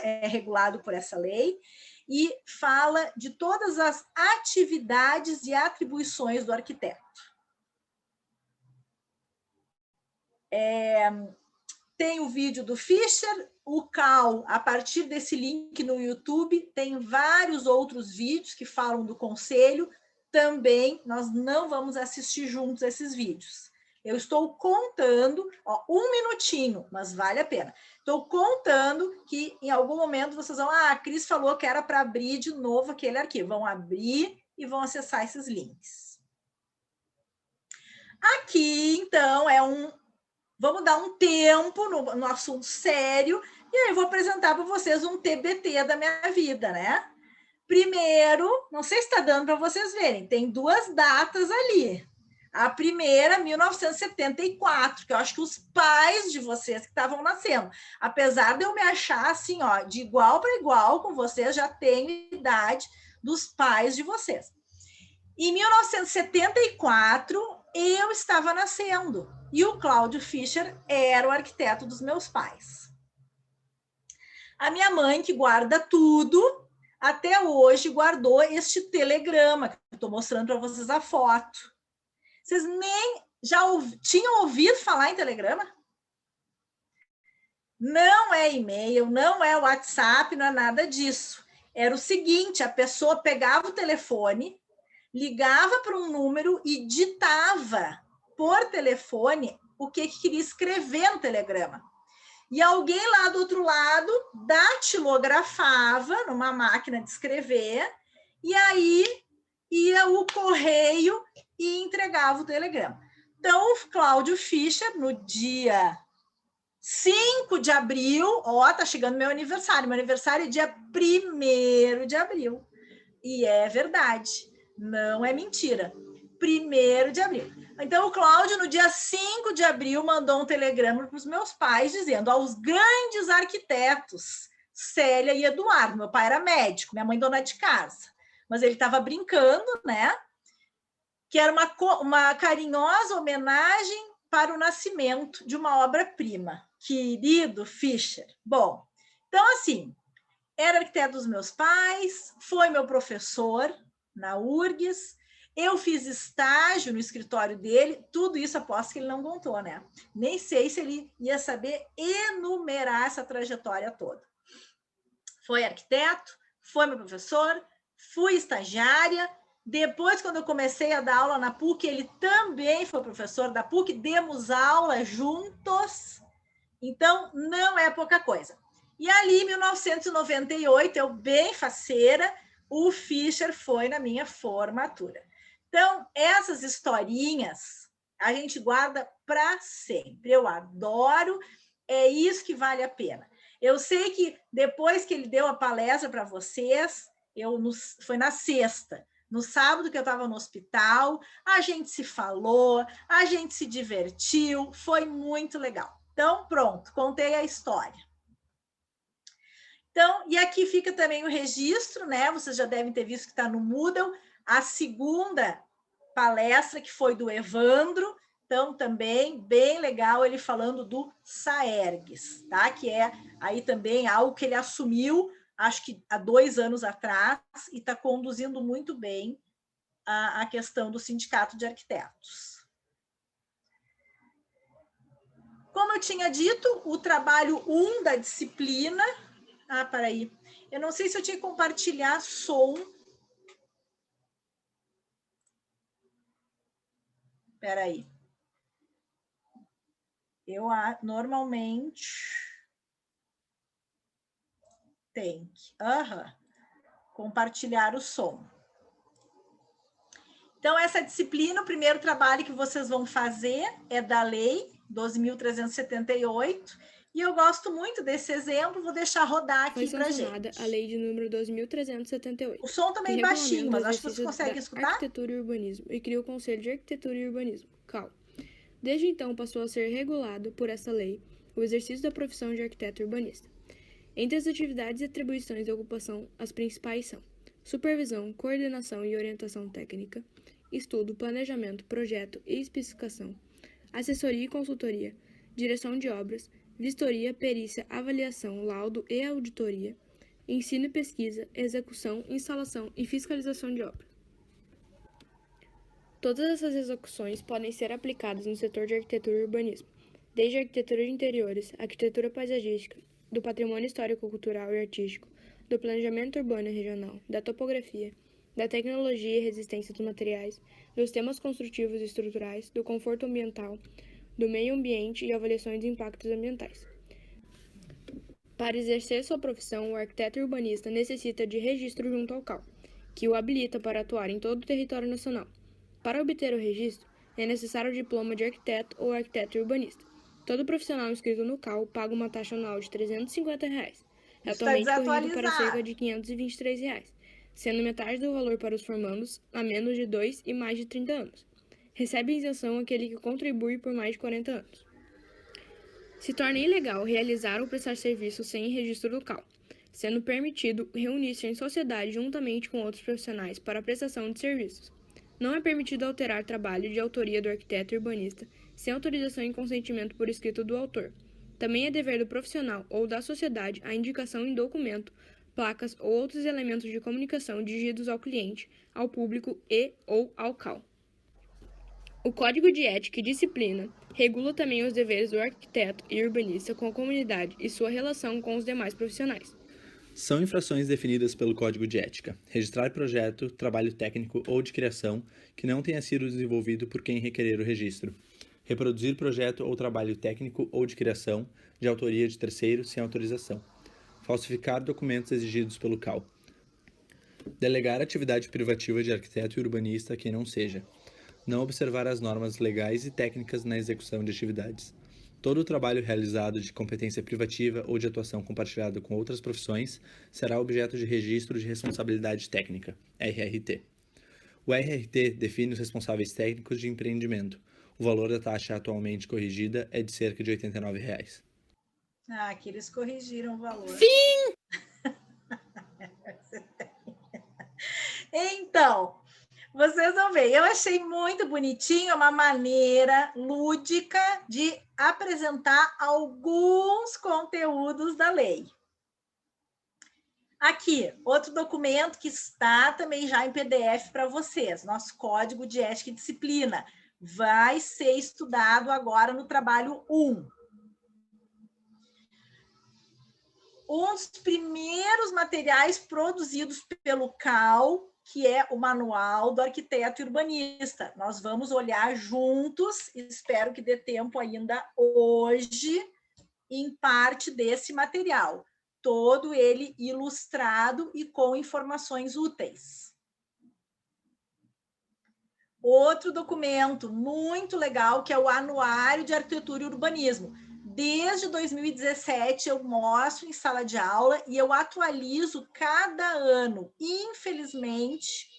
é regulado por essa lei, e fala de todas as atividades e atribuições do arquiteto. Tem o vídeo do Fischer, o Cal, a partir desse link no YouTube, tem vários outros vídeos que falam do conselho. Também nós não vamos assistir juntos esses vídeos. Eu estou contando, 1 minutinho, mas vale a pena. Estou contando que em algum momento vocês vão, a Cris falou que era para abrir de novo aquele arquivo. Vão abrir e vão acessar esses links. Aqui, então, vamos dar um tempo no assunto sério, e aí eu vou apresentar para vocês um TBT da minha vida, né? Primeiro, não sei se está dando para vocês verem, tem 2 datas ali. A primeira, 1974, que eu acho que os pais de vocês que estavam nascendo, apesar de eu me achar assim, de igual para igual com vocês, já tenho idade dos pais de vocês. Em 1974, eu estava nascendo e o Cláudio Fischer era o arquiteto dos meus pais. A minha mãe, que guarda tudo, até hoje guardou este telegrama, que eu estou mostrando para vocês a foto. Vocês nem já tinham ouvido falar em telegrama? Não é e-mail, não é WhatsApp, não é nada disso. Era o seguinte, a pessoa pegava o telefone, ligava para um número e ditava por telefone o que queria escrever no telegrama. E alguém lá do outro lado datilografava numa máquina de escrever, e aí ia o correio e entregava o telegrama. Então, o Cláudio Fischer, no dia 5 de abril, tá chegando meu aniversário é dia 1º de abril. E é verdade, não é mentira. 1º de abril. Então, o Cláudio, no dia 5 de abril, mandou um telegrama para os meus pais, dizendo aos grandes arquitetos, Célia e Eduardo. Meu pai era médico, minha mãe dona de casa. Mas ele estava brincando, né? Que era uma carinhosa homenagem para o nascimento de uma obra-prima. Querido Fischer. Bom, então, assim, era arquiteto dos meus pais, foi meu professor na URGS, eu fiz estágio no escritório dele, tudo isso aposto que ele não contou, né? Nem sei se ele ia saber enumerar essa trajetória toda. Foi arquiteto, foi meu professor, fui estagiária. Depois, quando eu comecei a dar aula na PUC, ele também foi professor da PUC, demos aula juntos. Então, não é pouca coisa. E ali, em 1998, eu bem faceira, o Fischer foi na minha formatura. Então, essas historinhas a gente guarda para sempre. Eu adoro, é isso que vale a pena. Eu sei que depois que ele deu a palestra para vocês, foi na sexta. No sábado que eu estava no hospital, a gente se falou, a gente se divertiu, foi muito legal. Então, pronto, contei a história. Então, e aqui fica também o registro, né? Vocês já devem ter visto que está no Moodle, a segunda palestra, que foi do Evandro, então também bem legal ele falando do Saergues, tá? Que é aí também algo que ele assumiu, acho que há 2 anos atrás, e está conduzindo muito bem a questão do Sindicato de Arquitetos. Como eu tinha dito, o trabalho 1 da disciplina... peraí. Eu não sei se eu tinha que compartilhar som. Peraí. Eu normalmente tem que compartilhar o som. Então, essa disciplina, o primeiro trabalho que vocês vão fazer é da Lei 12.378, e eu gosto muito desse exemplo, vou deixar rodar aqui para gente. Foi sancionada a Lei de número 12.378. O som também é baixinho, mas acho que vocês conseguem escutar. Arquitetura e Urbanismo, e criou o Conselho de Arquitetura e Urbanismo, CAL. Desde então, passou a ser regulado por essa lei o exercício da profissão de arquiteto urbanista. Entre as atividades e atribuições da ocupação, as principais são supervisão, coordenação e orientação técnica, estudo, planejamento, projeto e especificação, assessoria e consultoria, direção de obras, vistoria, perícia, avaliação, laudo e auditoria, ensino e pesquisa, execução, instalação e fiscalização de obras. Todas essas execuções podem ser aplicadas no setor de arquitetura e urbanismo, desde a arquitetura de interiores, arquitetura paisagística, do patrimônio histórico-cultural e artístico, do planejamento urbano e regional, da topografia, da tecnologia e resistência dos materiais, dos temas construtivos e estruturais, do conforto ambiental, do meio ambiente e avaliações de impactos ambientais. Para exercer sua profissão, o arquiteto urbanista necessita de registro junto ao CAL, que o habilita para atuar em todo o território nacional. Para obter o registro, é necessário o diploma de arquiteto ou arquiteto urbanista. Todo profissional inscrito no CAL paga uma taxa anual de R$ 350, atualmente corrigido para cerca de R$ 523, sendo metade do valor para os formandos a menos de 2 e mais de 30 anos. Recebe isenção aquele que contribui por mais de 40 anos. Se torna ilegal realizar ou prestar serviço sem registro do CAL, sendo permitido reunir-se em sociedade juntamente com outros profissionais para a prestação de serviços. Não é permitido alterar trabalho de autoria do arquiteto urbanista sem autorização e consentimento por escrito do autor. Também é dever do profissional ou da sociedade a indicação em documento, placas ou outros elementos de comunicação dirigidos ao cliente, ao público e ou ao CAL. O Código de Ética e Disciplina regula também os deveres do arquiteto e urbanista com a comunidade e sua relação com os demais profissionais. São infrações definidas pelo Código de Ética: registrar projeto, trabalho técnico ou de criação que não tenha sido desenvolvido por quem requerer o registro, reproduzir projeto ou trabalho técnico ou de criação de autoria de terceiro sem autorização, falsificar documentos exigidos pelo CAL, delegar atividade privativa de arquiteto e urbanista a quem não seja, não observar as normas legais e técnicas na execução de atividades. Todo o trabalho realizado de competência privativa ou de atuação compartilhada com outras profissões será objeto de registro de responsabilidade técnica, RRT. O RRT define os responsáveis técnicos de empreendimento. O valor da taxa atualmente corrigida é de cerca de R$ 89. Ah, que eles corrigiram o valor. Sim! Então, vocês vão ver, eu achei muito bonitinho, uma maneira lúdica de apresentar alguns conteúdos da lei. Aqui, outro documento que está também já em PDF para vocês, nosso Código de Ética e Disciplina. Vai ser estudado agora no trabalho 1. Um dos primeiros materiais produzidos pelo CAL, que é o Manual do Arquiteto e Urbanista. Nós vamos olhar juntos, espero que dê tempo ainda hoje, em parte desse material. Todo ele ilustrado e com informações úteis. Outro documento muito legal, que é o Anuário de Arquitetura e Urbanismo. Desde 2017 eu mostro em sala de aula e eu atualizo cada ano. Infelizmente,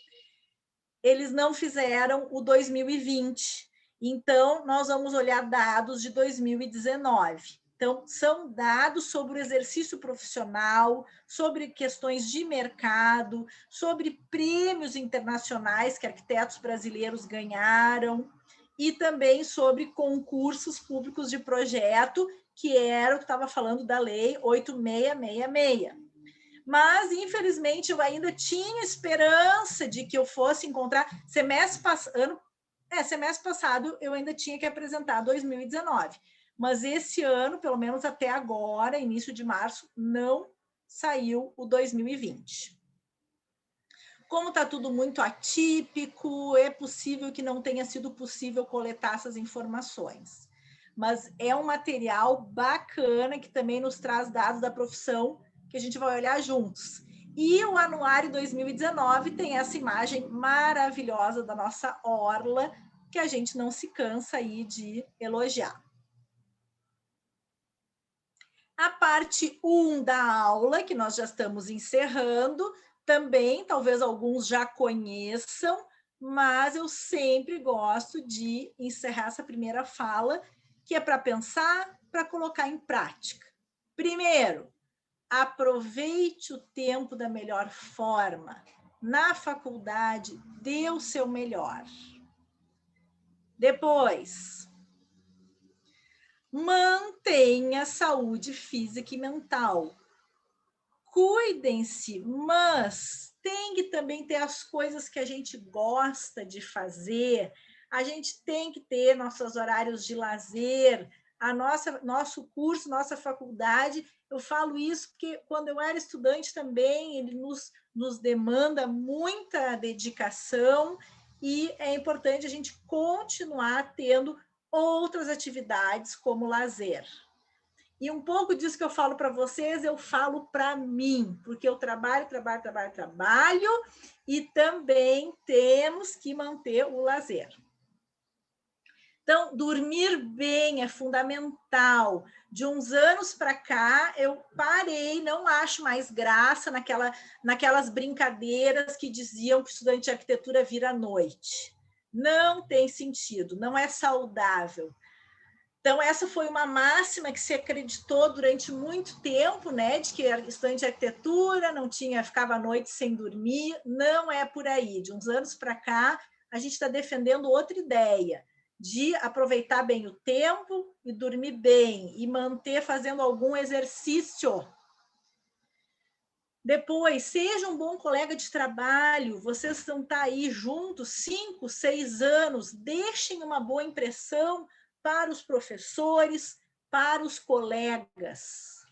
eles não fizeram o 2020. Então, nós vamos olhar dados de 2019. Então, são dados sobre o exercício profissional, sobre questões de mercado, sobre prêmios internacionais que arquitetos brasileiros ganharam, e também sobre concursos públicos de projeto, que era o que estava falando da Lei 8666. Mas, infelizmente, eu ainda tinha esperança de que eu fosse encontrar... Semestre passado, eu ainda tinha que apresentar 2019. Mas esse ano, pelo menos até agora, início de março, não saiu o 2020. Como está tudo muito atípico, é possível que não tenha sido possível coletar essas informações. Mas é um material bacana que também nos traz dados da profissão que a gente vai olhar juntos. E o Anuário 2019 tem essa imagem maravilhosa da nossa orla, que a gente não se cansa aí de elogiar. A parte 1 da aula, que nós já estamos encerrando, também talvez alguns já conheçam, mas eu sempre gosto de encerrar essa primeira fala, que é para pensar, para colocar em prática. Primeiro, aproveite o tempo da melhor forma. Na faculdade, dê o seu melhor. Depois, mantenha a saúde física e mental. cuidem-se, mas tem que também ter as coisas que a gente gosta de fazer, a gente tem que ter nossos horários de lazer, nosso curso, nossa faculdade. Eu falo isso porque quando eu era estudante também, ele nos demanda muita dedicação e é importante a gente continuar tendo outras atividades como lazer. E um pouco disso que eu falo para vocês, eu falo para mim, porque eu trabalho, e também temos que manter o lazer. Então, dormir bem é fundamental. De uns anos para cá, eu parei, não acho mais graça naquelas brincadeiras que diziam que estudante de arquitetura vira à noite. Não tem sentido, não é saudável. Então, essa foi uma máxima que se acreditou durante muito tempo, né, de que estudante de arquitetura ficava à noite sem dormir. Não é por aí. De uns anos para cá, a gente está defendendo outra ideia, de aproveitar bem o tempo e dormir bem, e manter fazendo algum exercício. Depois, seja um bom colega de trabalho, vocês vão estar aí juntos 5, 6 anos, deixem uma boa impressão para os professores, para os colegas.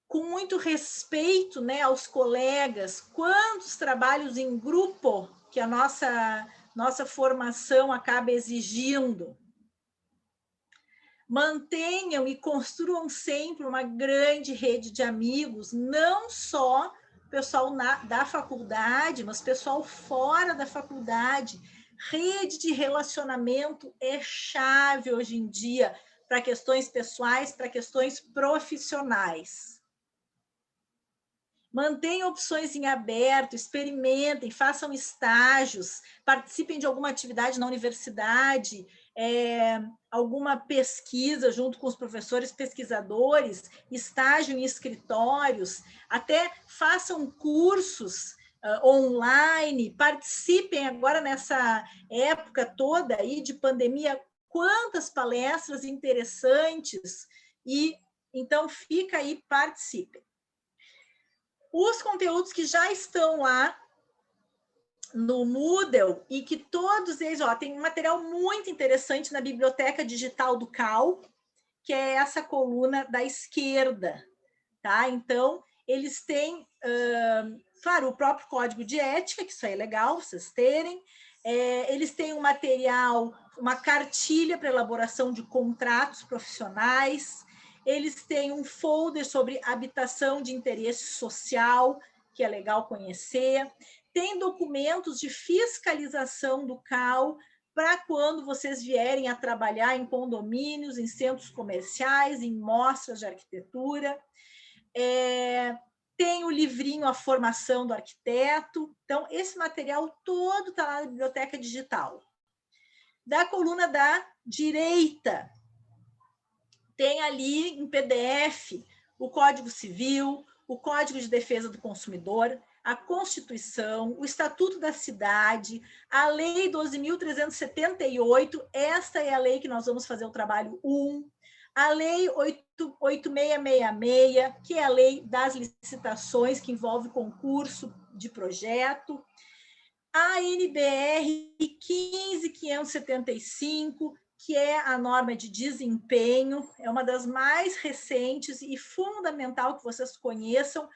Com muito respeito, né, aos colegas, quantos trabalhos em grupo que a nossa formação acaba exigindo. Mantenham e construam sempre uma grande rede de amigos, não só pessoal da faculdade, mas pessoal fora da faculdade. Rede de relacionamento é chave hoje em dia para questões pessoais, para questões profissionais. Mantenham opções em aberto, experimentem, façam estágios, participem de alguma atividade na universidade, alguma pesquisa junto com os professores pesquisadores, estágio em escritórios, até façam cursos online, participem agora nessa época toda aí de pandemia, quantas palestras interessantes, e então fica aí, participem. Os conteúdos que já estão lá no Moodle e que todos eles, tem um material muito interessante na biblioteca digital do CAL, que é essa coluna da esquerda, tá? Então, eles têm, claro, o próprio código de ética, que isso aí é legal vocês terem, eles têm um material, uma cartilha para elaboração de contratos profissionais, eles têm um folder sobre habitação de interesse social, que é legal conhecer, tem documentos de fiscalização do CAL para quando vocês vierem a trabalhar em condomínios, em centros comerciais, em mostras de arquitetura. Tem o livrinho A Formação do Arquiteto. Então, esse material todo está lá na biblioteca digital. Da coluna da direita, tem ali em PDF o Código Civil, o Código de Defesa do Consumidor, a Constituição, o Estatuto da Cidade, a Lei 12.378, esta é a lei que nós vamos fazer o trabalho 1, a Lei 8666, que é a lei das licitações, que envolve concurso de projeto, a NBR 15.575, que é a norma de desempenho, é uma das mais recentes e fundamental que vocês conheçam.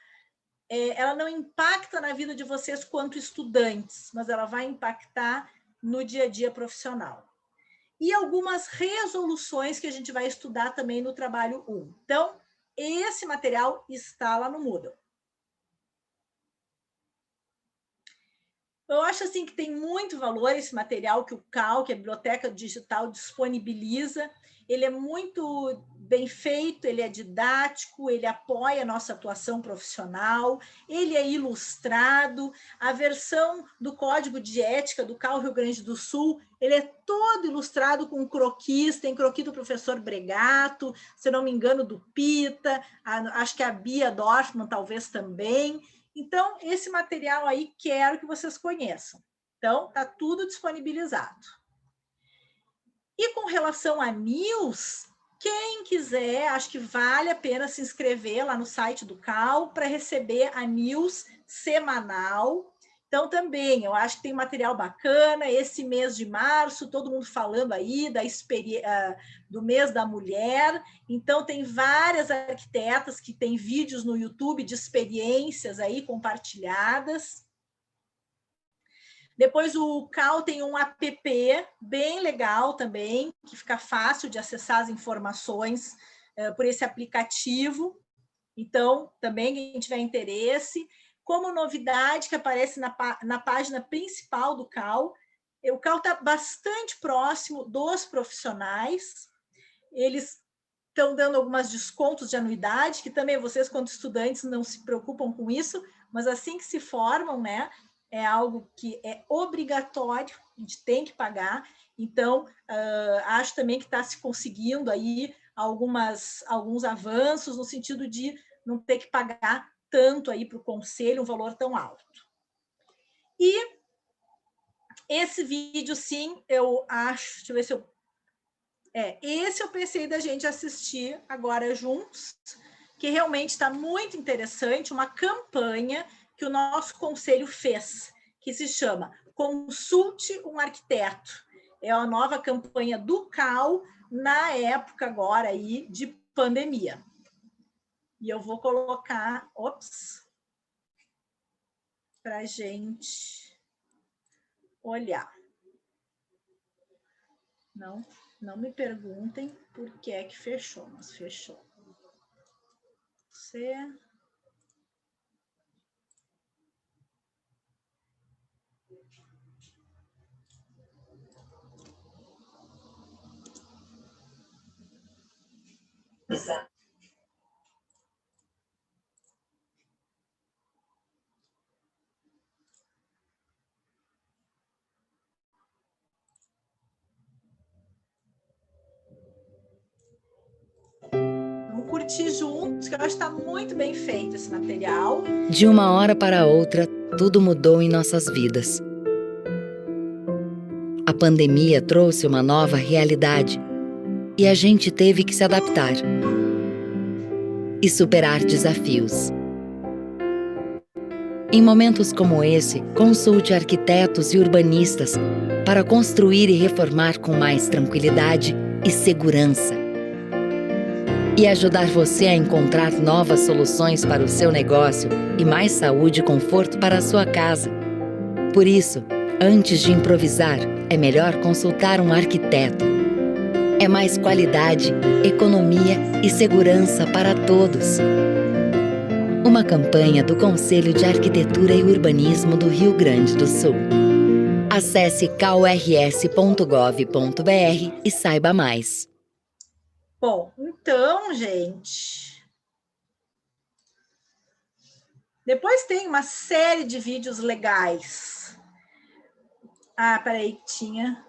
Ela não impacta na vida de vocês quanto estudantes, mas ela vai impactar no dia a dia profissional. E algumas resoluções que a gente vai estudar também no trabalho 1. Então, esse material está lá no Moodle. Eu acho assim que tem muito valor esse material que o CAL, que a Biblioteca Digital, disponibiliza. Ele é muito bem feito, ele é didático, ele apoia a nossa atuação profissional, ele é ilustrado. A versão do Código de Ética do CAL Rio Grande do Sul, ele é todo ilustrado com croquis, tem croquis do professor Bregato, se não me engano, do Pita, acho que a Bia Dorfman talvez também. Então, esse material aí quero que vocês conheçam. Então, está tudo disponibilizado. E com relação a news, quem quiser, acho que vale a pena se inscrever lá no site do CAL para receber a news semanal. Então, também, eu acho que tem material bacana. Esse mês de março, todo mundo falando aí do mês da mulher. Então, tem várias arquitetas que têm vídeos no YouTube de experiências aí compartilhadas. Depois, o CAL tem um app bem legal também, que fica fácil de acessar as informações por esse aplicativo. Então, também, quem tiver interesse. Como novidade que aparece na página principal do CAL, o CAL está bastante próximo dos profissionais, eles estão dando alguns descontos de anuidade, que também vocês, quando estudantes, não se preocupam com isso, mas assim que se formam, né, é algo que é obrigatório, a gente tem que pagar. Então, acho também que está se conseguindo aí alguns avanços no sentido de não ter que pagar tanto aí para o conselho, um valor tão alto. E esse vídeo, sim, eu acho, deixa eu ver se eu... esse eu pensei da gente assistir agora juntos, que realmente está muito interessante, uma campanha que o nosso conselho fez, que se chama Consulte um Arquiteto. É a nova campanha do CAL na época agora aí de pandemia. E eu vou colocar, para a gente olhar. Não me perguntem por que é que fechou, mas fechou. Exato. Vamos curtir juntos, que eu acho que está muito bem feito esse material. De uma hora para outra, tudo mudou em nossas vidas. A pandemia trouxe uma nova realidade e a gente teve que se adaptar e superar desafios. Em momentos como esse, consulte arquitetos e urbanistas para construir e reformar com mais tranquilidade e segurança. E ajudar você a encontrar novas soluções para o seu negócio e mais saúde e conforto para a sua casa. Por isso, antes de improvisar, é melhor consultar um arquiteto. É mais qualidade, economia e segurança para todos. Uma campanha do Conselho de Arquitetura e Urbanismo do Rio Grande do Sul. Acesse calrs.gov.br e saiba mais. Bom, então, gente, depois tem uma série de vídeos legais. Peraí, que tinha...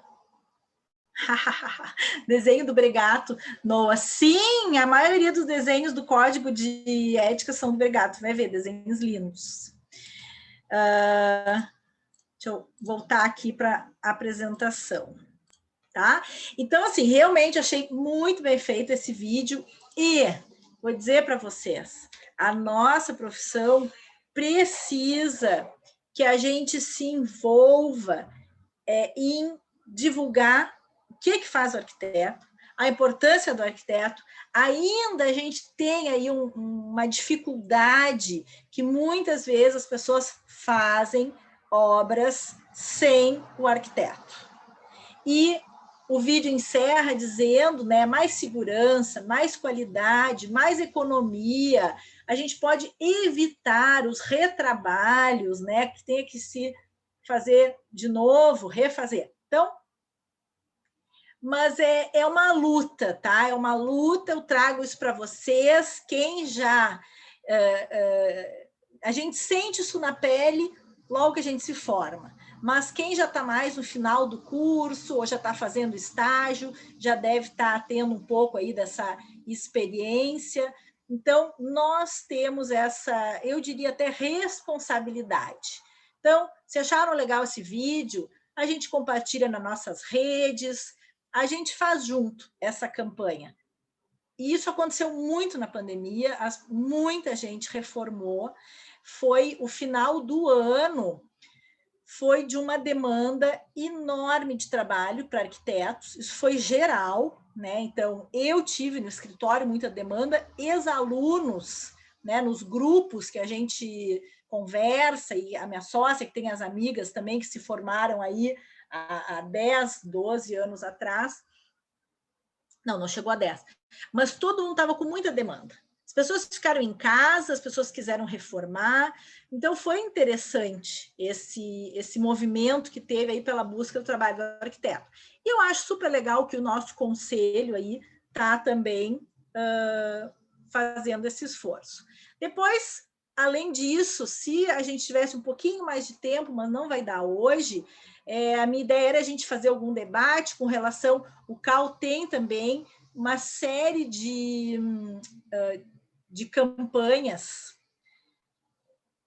Desenho do Bregato. Noah, sim, a maioria dos desenhos do Código de Ética são do Bregato, vai ver, desenhos lindos. Deixa eu voltar aqui para a apresentação. Tá? Então, assim, realmente achei muito bem feito esse vídeo e vou dizer para vocês, a nossa profissão precisa que a gente se envolva em divulgar o que faz o arquiteto, a importância do arquiteto. Ainda a gente tem aí uma dificuldade que muitas vezes as pessoas fazem obras sem o arquiteto. E o vídeo encerra dizendo, né, mais segurança, mais qualidade, mais economia. A gente pode evitar os retrabalhos, né, que tenha que se fazer de novo, refazer. Então, mas é uma luta, tá? É uma luta, eu trago isso para vocês. Quem já... a gente sente isso na pele logo que a gente se forma. Mas quem já está mais no final do curso, ou já está fazendo estágio, já deve estar tendo um pouco aí dessa experiência. Então, nós temos essa, eu diria até responsabilidade. Então, se acharam legal esse vídeo, a gente compartilha nas nossas redes, a gente faz junto essa campanha. E isso aconteceu muito na pandemia, muita gente reformou. Foi o final do ano, foi de uma demanda enorme de trabalho para arquitetos, isso foi geral, né? Então, eu tive no escritório muita demanda, ex-alunos, né, nos grupos que a gente conversa, e a minha sócia, que tem as amigas também que se formaram aí há 10, 12 anos atrás, não chegou a 10, mas todo mundo estava com muita demanda. As pessoas ficaram em casa, as pessoas quiseram reformar, então foi interessante esse movimento que teve aí pela busca do trabalho do arquiteto. E eu acho super legal que o nosso conselho aí está também fazendo esse esforço. Depois, além disso, se a gente tivesse um pouquinho mais de tempo, mas não vai dar hoje, a minha ideia era a gente fazer algum debate com relação... O CAL tem também uma série de campanhas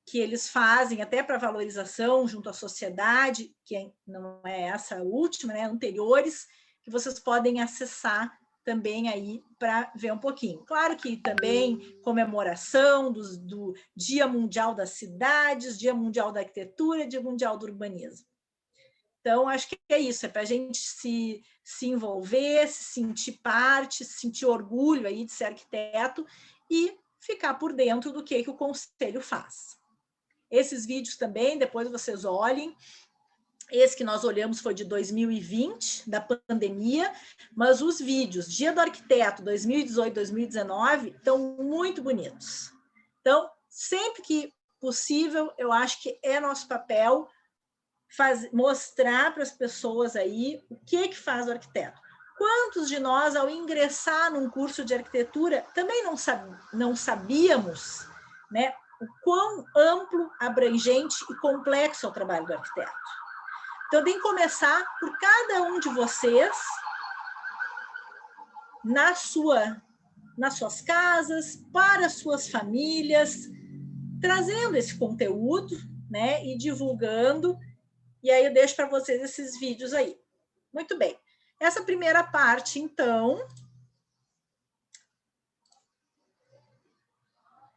que eles fazem até para valorização junto à sociedade, que não é essa última, né, anteriores, que vocês podem acessar também aí para ver um pouquinho. Claro que também comemoração do Dia Mundial das Cidades, Dia Mundial da Arquitetura, Dia Mundial do Urbanismo. Então, acho que é isso, é para a gente se envolver, se sentir parte, se sentir orgulho aí de ser arquiteto e ficar por dentro do que o Conselho faz. Esses vídeos também, depois vocês olhem. Esse que nós olhamos foi de 2020, da pandemia, mas os vídeos Dia do Arquiteto 2018, 2019 estão muito bonitos. Então, sempre que possível, eu acho que é nosso papel mostrar para as pessoas aí o que faz o arquiteto. Quantos de nós, ao ingressar num curso de arquitetura, também não sabíamos, né, o quão amplo, abrangente e complexo é o trabalho do arquiteto? Então, tem que começar por cada um de vocês, nas suas casas, para as suas famílias, trazendo esse conteúdo, né, e divulgando. E aí eu deixo para vocês esses vídeos aí. Muito bem. Essa primeira parte, então,